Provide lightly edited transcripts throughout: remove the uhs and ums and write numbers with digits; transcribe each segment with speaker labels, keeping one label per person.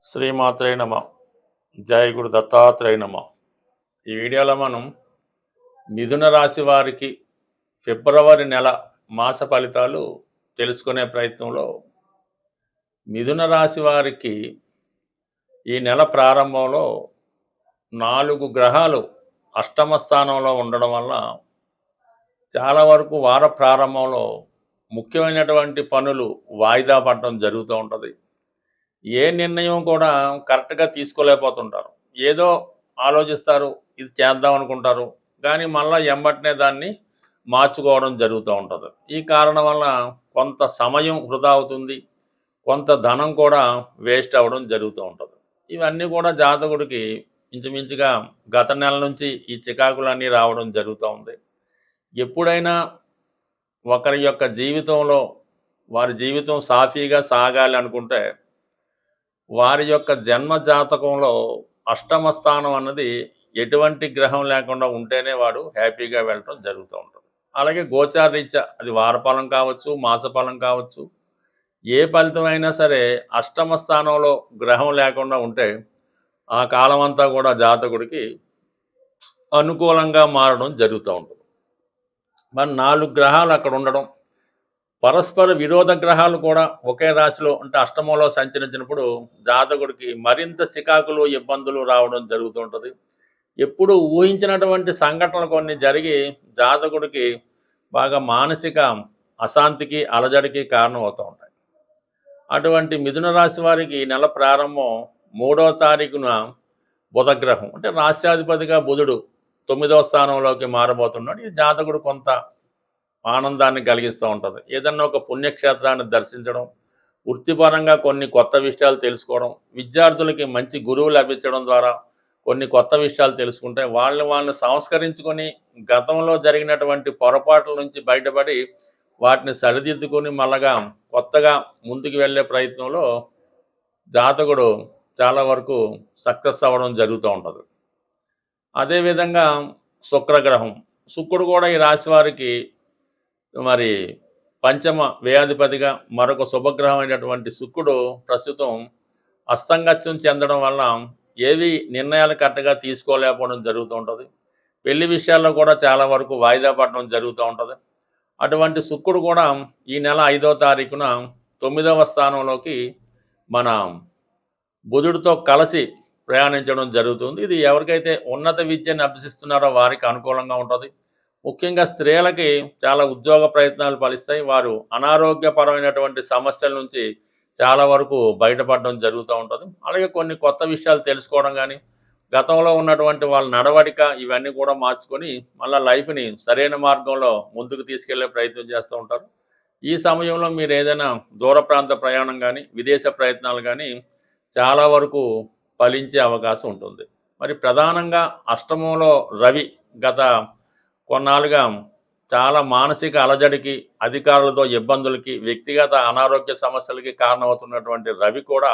Speaker 1: శ్రీమాత్రే నమ. జయ గురు దత్తాత్రేయ నమ. ఈ వీడియోలో మనం మిథున రాశి వారికి ఫిబ్రవరి నెల మాస ఫలితాలు తెలుసుకునే ప్రయత్నంలో మిథున రాశి వారికి ఈ నెల ప్రారంభంలో 4 గ్రహాలు అష్టమ స్థానంలో ఉండడం వల్ల చాలా వరకు వార ప్రారంభంలో ముఖ్యమైనటువంటి పనులు వాయిదా పడడం జరుగుతూ ఉంటుంది. ఏ నిర్ణయం కూడా కరెక్ట్గా తీసుకోలేకపోతుంటారు. ఏదో ఆలోచిస్తారు, ఇది చేద్దాం అనుకుంటారు, కానీ మళ్ళీ ఎంబటనే దాన్ని మార్చుకోవడం జరుగుతూ ఉంటుంది. ఈ కారణం వల్ల కొంత సమయం వృధా అవుతుంది, కొంత ధనం కూడా వేస్ట్ అవ్వడం జరుగుతూ ఉంటుంది. ఇవన్నీ కూడా జాతకుడికి ఇంచుమించుగా గత నెల నుంచి ఈ చికాకులన్నీ రావడం జరుగుతూ ఉంది. ఎప్పుడైనా ఒకరి యొక్క జీవితంలో వారి జీవితం సాఫీగా సాగాలి అనుకుంటే వారి యొక్క జన్మ జాతకంలో అష్టమ స్థానం అన్నది ఎటువంటి గ్రహం లేకుండా ఉంటేనే వాడు హ్యాపీగా వెళ్ళటం జరుగుతూ ఉంటుంది. అలాగే గోచారరీత్యా అది వారఫలం కావచ్చు, మాసఫలం కావచ్చు, ఏ ఫలితమైనా సరే అష్టమ స్థానంలో గ్రహం లేకుండా ఉంటే ఆ కాలం అంతా కూడా జాతకుడికి అనుకూలంగా మారడం జరుగుతూ ఉంటుంది. మరి 4 గ్రహాలు అక్కడ ఉండడం, పరస్పర విరోధ గ్రహాలు కూడా ఒకే రాశిలో అంటే అష్టమంలో సంచరించినప్పుడు జాతకుడికి మరింత చికాకులు ఇబ్బందులు రావడం జరుగుతుంటుంది. ఎప్పుడు ఊహించినటువంటి సంఘటనలు కొన్ని జరిగి జాతకుడికి బాగా మానసిక అశాంతికి అలజడికి కారణం అవుతూ ఉంటాయి. అటువంటి మిథున రాశి వారికి నెల ప్రారంభం 3వ తారీఖున బుధగ్రహం అంటే రాశ్యాధిపతిగా బుధుడు 9వ స్థానంలోకి మారబోతున్నాడు. ఈ జాతకుడు కొంత ఆనందాన్ని కలిగిస్తూ ఉంటుంది. ఏదన్నా ఒక పుణ్యక్షేత్రాన్ని దర్శించడం, వృత్తిపరంగా కొన్ని కొత్త విషయాలు తెలుసుకోవడం, విద్యార్థులకి మంచి గురువు లభించడం ద్వారా కొన్ని కొత్త విషయాలు తెలుసుకుంటే వాళ్ళని సంస్కరించుకొని గతంలో జరిగినటువంటి పొరపాట్ల నుంచి బయటపడి వాటిని సరిదిద్దుకొని మళ్ళగా కొత్తగా ముందుకు వెళ్ళే ప్రయత్నంలో జాతకుడు చాలా వరకు సక్సెస్ అవ్వడం జరుగుతూ ఉంటుంది. అదేవిధంగా శుక్రగ్రహం, శుక్రుడు కూడా ఈ రాశి వారికి మరి పంచమ వ్యయాధిపతిగా మరొక శుభగ్రహం అయినటువంటి శుక్రుడు ప్రస్తుతం అస్తంగత్యం చెందడం వల్ల ఏవి నిర్ణయాలు కరెక్ట్గా తీసుకోలేకపోవడం జరుగుతూ ఉంటుంది. పెళ్లి విషయాల్లో కూడా చాలా వరకు వాయిదా పడడం జరుగుతూ ఉంటుంది. అటువంటి శుక్రుడు కూడా ఈ నెల 5వ తారీఖున 9వ స్థానంలోకి మన బుధుడితో కలిసి ప్రయాణించడం జరుగుతుంది. ఇది ఎవరికైతే ఉన్నత విద్యను అభ్యసిస్తున్నారో వారికి అనుకూలంగా ఉంటుంది. ముఖ్యంగా స్త్రీలకి చాలా ఉద్యోగ ప్రయత్నాలు ఫలిస్తాయి. వారు అనారోగ్యపరమైనటువంటి సమస్యల నుంచి చాలా వరకు బయటపడడం జరుగుతూ ఉంటుంది. అలాగే కొన్ని కొత్త విషయాలు తెలుసుకోవడం కానీ, గతంలో ఉన్నటువంటి వాళ్ళ నడవడిక ఇవన్నీ కూడా మార్చుకొని మళ్ళీ లైఫ్ని సరైన మార్గంలో ముందుకు తీసుకెళ్లే ప్రయత్నం చేస్తూ ఉంటారు. ఈ సమయంలో మీరు ఏదైనా దూర ప్రాంత ప్రయాణం కానీ, విదేశ ప్రయత్నాలు కానీ చాలా వరకు ఫలించే అవకాశం ఉంటుంది. మరి ప్రధానంగా అష్టమంలో రవి గత కొన్నాళ్ళుగా చాలా మానసిక అలజడికి, అధికారులతో ఇబ్బందులకి, వ్యక్తిగత అనారోగ్య సమస్యలకి కారణమవుతున్నటువంటి రవి కూడా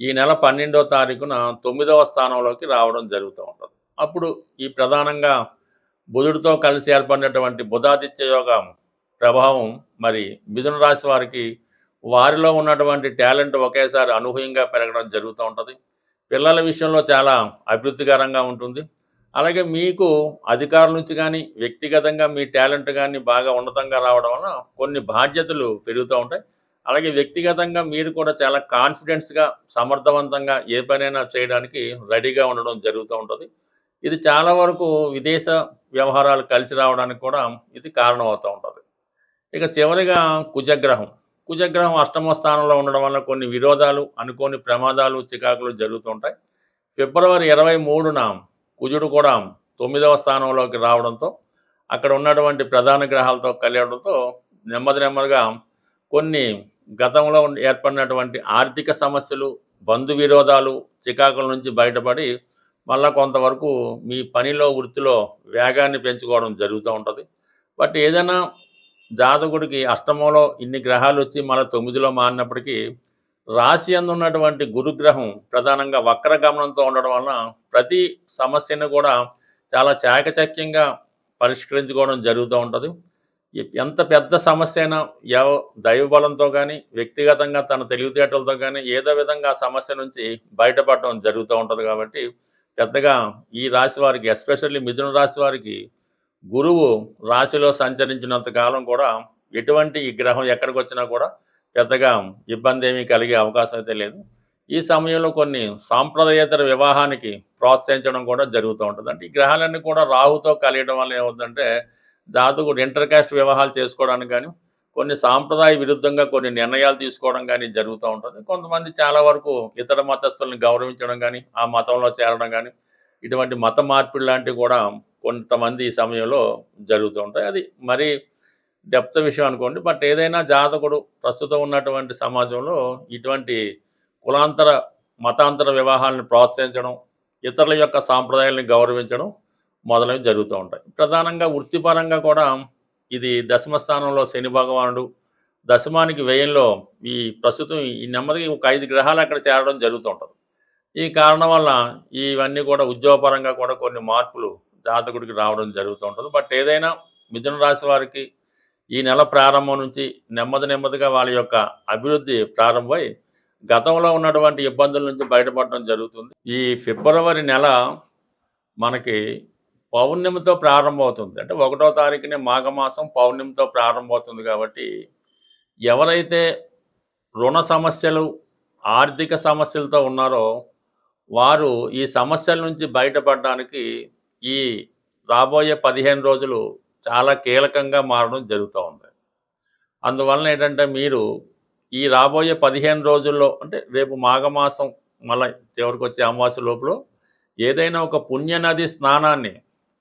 Speaker 1: ఈ నెల 12వ తారీఖున 9వ స్థానంలోకి రావడం జరుగుతూ ఉంటుంది. అప్పుడు ఈ ప్రధానంగా బుధుడితో కలిసి ఏర్పడినటువంటి బుధాదిత్య యోగ ప్రభావం మరి మిథున రాశి వారికి వారిలో ఉన్నటువంటి టాలెంట్ ఒకేసారి అనూహ్యంగా పెరగడం జరుగుతూ ఉంటుంది. పిల్లల విషయంలో చాలా అభివృద్ధికరంగా ఉంటుంది. అలాగే మీకు అధికారుల నుంచి కానీ, వ్యక్తిగతంగా మీ టాలెంట్ కానీ బాగా ఉన్నతంగా రావడం వలన కొన్ని బాధ్యతలు పెరుగుతూ ఉంటాయి. అలాగే వ్యక్తిగతంగా మీరు కూడా చాలా కాన్ఫిడెన్స్గా, సమర్థవంతంగా ఏ పనైనా చేయడానికి రెడీగా ఉండడం జరుగుతూ ఉంటుంది. ఇది చాలా వరకు విదేశ వ్యవహారాలు కలిసి రావడానికి కూడా ఇది కారణం అవుతూ ఉంటుంది. ఇక చివరిగా కుజగ్రహం అష్టమ స్థానంలో ఉండడం వల్ల కొన్ని విరోధాలు, అనుకోని ప్రమాదాలు, చికాకులు జరుగుతుంటాయి. ఫిబ్రవరి 23న కుజుడు కూడా 9వ స్థానంలోకి రావడంతో అక్కడ ఉన్నటువంటి ప్రధాన గ్రహాలతో కలియడంతో నెమ్మదిగా కొన్ని గతంలో ఏర్పడినటువంటి ఆర్థిక సమస్యలు, బంధు విరోధాలు, చికాకుల నుంచి బయటపడి మళ్ళీ కొంతవరకు మీ పనిలో, వృత్తిలో వేగాన్ని పెంచుకోవడం జరుగుతూ ఉంటుంది. బట్ ఏదైనా జాతకుడికి అష్టమంలో ఇన్ని గ్రహాలు వచ్చి మళ్ళీ 9లో మారినప్పటికీ రాశి యందు ఉన్నటువంటి గురుగ్రహం ప్రధానంగా వక్రగమనంతో ఉండడం వలన ప్రతి సమస్యను కూడా చాలా చాకచక్యంగా పరిష్కరించుకోవడం జరుగుతూ ఉంటుంది. ఎంత పెద్ద సమస్య అయినా దైవ బలంతో కానీ వ్యక్తిగతంగా తన తెలివితేటలతో కానీ ఏదో విధంగా ఆ సమస్య నుంచి బయటపడడం జరుగుతూ ఉంటుంది. కాబట్టి పెద్దగా ఈ రాశి వారికి, ఎస్పెషల్లీ మిథున రాశి వారికి, గురువు రాశిలో సంచరించినంత కాలం కూడా ఎటువంటి ఈ గ్రహం ఎక్కడికి వచ్చినా కూడా పెద్దగా ఇబ్బంది ఏమీ కలిగే అవకాశం అయితే లేదు. ఈ సమయంలో కొన్ని సాంప్రదాయేతర వివాహానికి ప్రోత్సహించడం కూడా జరుగుతూ ఉంటుంది. అంటే ఈ గ్రహాలన్నీ కూడా రాహుతో కలియడం వల్ల ఏమవుతుందంటే జాతకుడు ఇంటర్ కాస్ట్ వివాహాలు చేసుకోవడానికి కానీ, కొన్ని సాంప్రదాయ విరుద్ధంగా కొన్ని నిర్ణయాలు తీసుకోవడం కానీ జరుగుతూ ఉంటుంది. కొంతమంది చాలా వరకు ఇతర మతస్థుల్ని గౌరవించడం కానీ, ఆ మతంలో చేరడం కానీ, ఇటువంటి మత మార్పిడి లాంటివి కూడా కొంతమంది ఈ సమయంలో జరుగుతూ ఉంటాయి. అది మరీ డెప్త్ విషయం అనుకోండి. బట్ ఏదైనా జాతకుడు ప్రస్తుతం ఉన్నటువంటి సమాజంలో ఇటువంటి కులాంతర, మతాంతర వివాహాలను ప్రోత్సహించడం, ఇతరుల యొక్క సాంప్రదాయాలను గౌరవించడం మొదలైనవి జరుగుతూ ఉంటాయి. ప్రధానంగా వృత్తిపరంగా కూడా ఇది దశమ స్థానంలో శని భగవానుడు, దశమానికి వ్యయంలో ఈ ప్రస్తుతం ఈ నెమ్మదిగా ఒక 5 గ్రహాలు అక్కడ చేరడం జరుగుతూ ఉంటుంది. ఈ కారణం వల్ల ఇవన్నీ కూడా ఉద్యోగపరంగా కూడా కొన్ని మార్పులు జాతకుడికి రావడం జరుగుతూ ఉంటుంది. బట్ ఏదైనా మిథున రాశి వారికి ఈ నెల ప్రారంభం నుంచి నెమ్మదిగా వాళ్ళ యొక్క అభివృద్ధి ప్రారంభమై గతంలో ఉన్నటువంటి ఇబ్బందుల నుంచి బయటపడడం జరుగుతుంది. ఈ ఫిబ్రవరి నెల మనకి పౌర్ణమితో ప్రారంభమవుతుంది. అంటే 1వ తారీఖునే మాఘమాసం పౌర్ణమితో ప్రారంభమవుతుంది. కాబట్టి ఎవరైతే రుణ సమస్యలు, ఆర్థిక సమస్యలతో ఉన్నారో వారు ఈ సమస్యల నుంచి బయటపడడానికి ఈ రాబోయే 15 రోజులు చాలా కీలకంగా మారడం జరుగుతూ ఉంది. అందువలన ఏంటంటే మీరు ఈ రాబోయే 15 రోజుల్లో, అంటే రేపు మాఘమాసం మళ్ళీ చివరికి వచ్చే అమావాస్య లోపల ఏదైనా ఒక పుణ్యనది స్నానాన్ని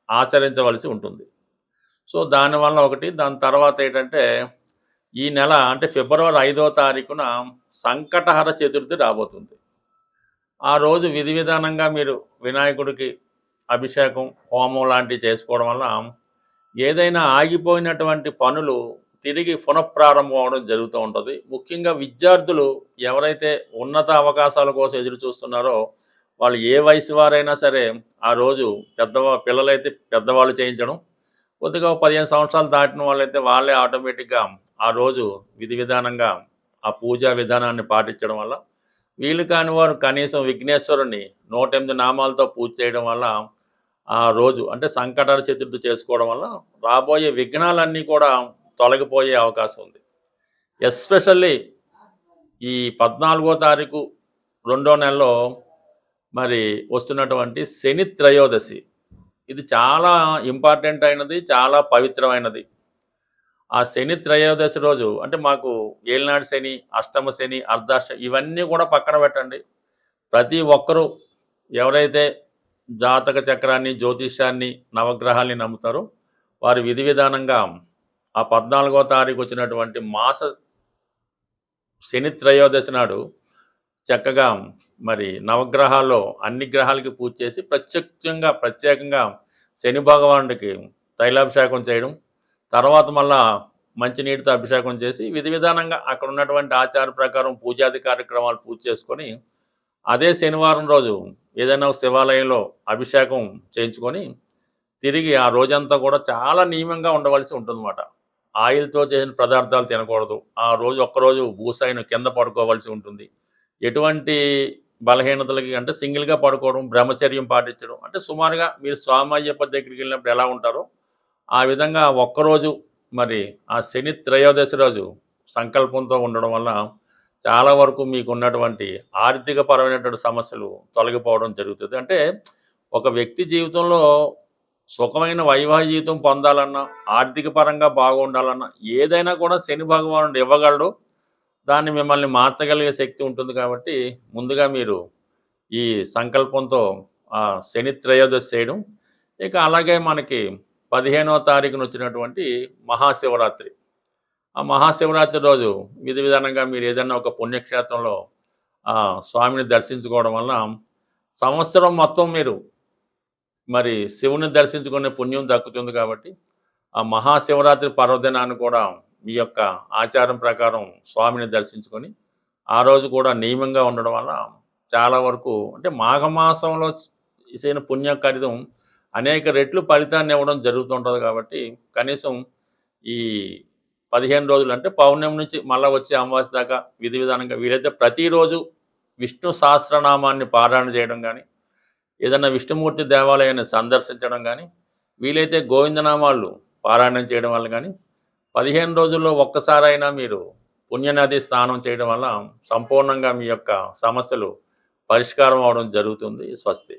Speaker 1: ఆచరించవలసి ఉంటుంది. సో దానివల్ల ఒకటి. దాని తర్వాత ఏంటంటే ఈ నెల అంటే ఫిబ్రవరి 5వ తారీఖున సంకటహర చతుర్థి రాబోతుంది. ఆ రోజు విధి విధానంగా మీరు వినాయకుడికి అభిషేకం, హోమం లాంటివి చేసుకోవడం వల్ల ఏదైనా ఆగిపోయినటువంటి పనులు తిరిగి పునఃప్రారంభం అవడం జరుగుతూ ఉంటుంది. ముఖ్యంగా విద్యార్థులు ఎవరైతే ఉన్నత అవకాశాల కోసం ఎదురు చూస్తున్నారో వాళ్ళు ఏ వయసు వారైనా సరే ఆ రోజు పిల్లలైతే పెద్దవాళ్ళు చేయించడం, కొద్దిగా 15 సంవత్సరాలు దాటిన వాళ్ళైతే వాళ్ళే ఆటోమేటిక్గా ఆ రోజు విధి విధానంగా ఆ పూజా విధానాన్ని పాటించడం వల్ల, వీలు కాని వారు కనీసం విఘ్నేశ్వరుని 108 నామాలతో పూజ చేయడం వల్ల ఆ రోజు అంటే సంకటహర చతుర్థి చేసుకోవడం వల్ల రాబోయే విఘ్నాలన్నీ కూడా తొలగిపోయే అవకాశం ఉంది. ఎస్పెషల్లీ ఈ 14వ తారీఖు 2వ నెలలో మరి వస్తున్నటువంటి శని త్రయోదశి, ఇది చాలా ఇంపార్టెంట్ అయినది, చాలా పవిత్రమైనది. ఆ శని త్రయోదశి రోజు అంటే మాకు ఏలినాడు శని, అష్టమ శని, అర్ధాష్టమి ఇవన్నీ కూడా పక్కన పెట్టండి. ప్రతి ఒక్కరూ ఎవరైతే జాతక చక్రాన్ని, జ్యోతిష్యాన్ని, నవగ్రహాల్ని నమ్ముతారో వారి విధి విధానంగా ఆ 14వ తారీఖు వచ్చినటువంటి మాస శని త్రయోదశి నాడు చక్కగా మరి నవగ్రహాల్లో అన్ని గ్రహాలకి పూజ చేసి ప్రత్యేకంగా శని భగవానుడికి తైలాభిషేకం చేయడం, తర్వాత మళ్ళా మంచినీటితో అభిషేకం చేసి విధి విధానంగా అక్కడ ఉన్నటువంటి ఆచార ప్రకారం పూజాది కార్యక్రమాలు పూజ చేసుకొని అదే శనివారం రోజు ఏదైనా శివాలయంలో అభిషేకం చేయించుకొని తిరిగి ఆ రోజంతా కూడా చాలా నియమంగా ఉండవలసి ఉంటుందన్నమాట. ఆయిల్తో చేసిన పదార్థాలు తినకూడదు. ఆ రోజు ఒక్కరోజు భూసైన కింద పడుకోవాల్సి ఉంటుంది. ఎటువంటి బలహీనతలకి అంటే సింగిల్గా పడుకోవడం, బ్రహ్మచర్యం పాటించడం, అంటే సుమారుగా మీరు స్వామి అయ్యప్ప దగ్గరికి వెళ్ళినప్పుడు ఎలా ఉంటారో ఆ విధంగా ఒక్కరోజు మరి ఆ శని త్రయోదశి రోజు సంకల్పంతో ఉండడం వల్ల చాలా వరకు మీకు ఉన్నటువంటి ఆర్థికపరమైనటువంటి సమస్యలు తొలగిపోవడం జరుగుతుంది. అంటే ఒక వ్యక్తి జీవితంలో సుఖమైన వైవాహిక జీవితం పొందాలన్నా, ఆర్థిక పరంగా బాగుండాలన్నా ఏదైనా కూడా శని భగవానుడు ఇవ్వగలడు. దాన్ని మిమ్మల్ని మార్చగలిగే శక్తి ఉంటుంది. కాబట్టి ముందుగా మీరు ఈ సంకల్పంతో శని త్రయోదశి చేయడం. ఇక అలాగే మనకి 15వ తారీఖున వచ్చినటువంటి మహాశివరాత్రి. ఆ మహాశివరాత్రి రోజు విధి విధానంగా మీరు ఏదైనా ఒక పుణ్యక్షేత్రంలో స్వామిని దర్శించుకోవడం వల్ల సంవత్సరం మొత్తం మీరు మరి శివుని దర్శించుకునే పుణ్యం దక్కుతుంది. కాబట్టి ఆ మహాశివరాత్రి పర్వదినాన్ని కూడా మీ యొక్క ఆచారం ప్రకారం స్వామిని దర్శించుకొని ఆ రోజు కూడా నియమంగా ఉండడం వల్ల చాలా వరకు అంటే మాఘమాసంలో చేసిన పుణ్యకార్యం అనేక రెట్లు ఫలితాన్ని ఇవ్వడం జరుగుతుంటుంది. కాబట్టి కనీసం ఈ 15 రోజులు అంటే పౌర్ణమి నుంచి మళ్ళీ వచ్చే అమావాస్య దాకా విధి విధానంగా వీలైతే ప్రతిరోజు విష్ణు సహస్రనామాన్ని పారాయణ చేయడం కానీ, ఏదైనా విష్ణుమూర్తి దేవాలయాన్ని సందర్శించడం కానీ, వీలైతే గోవిందనామాలు పారాయణం చేయడం వల్ల కానీ 15 రోజుల్లో ఒక్కసారైనా మీరు పుణ్యనది స్నానం చేయడం వల్ల సంపూర్ణంగా మీ యొక్క సమస్యలు పరిష్కారం అవడం జరుగుతుంది. స్వస్తి.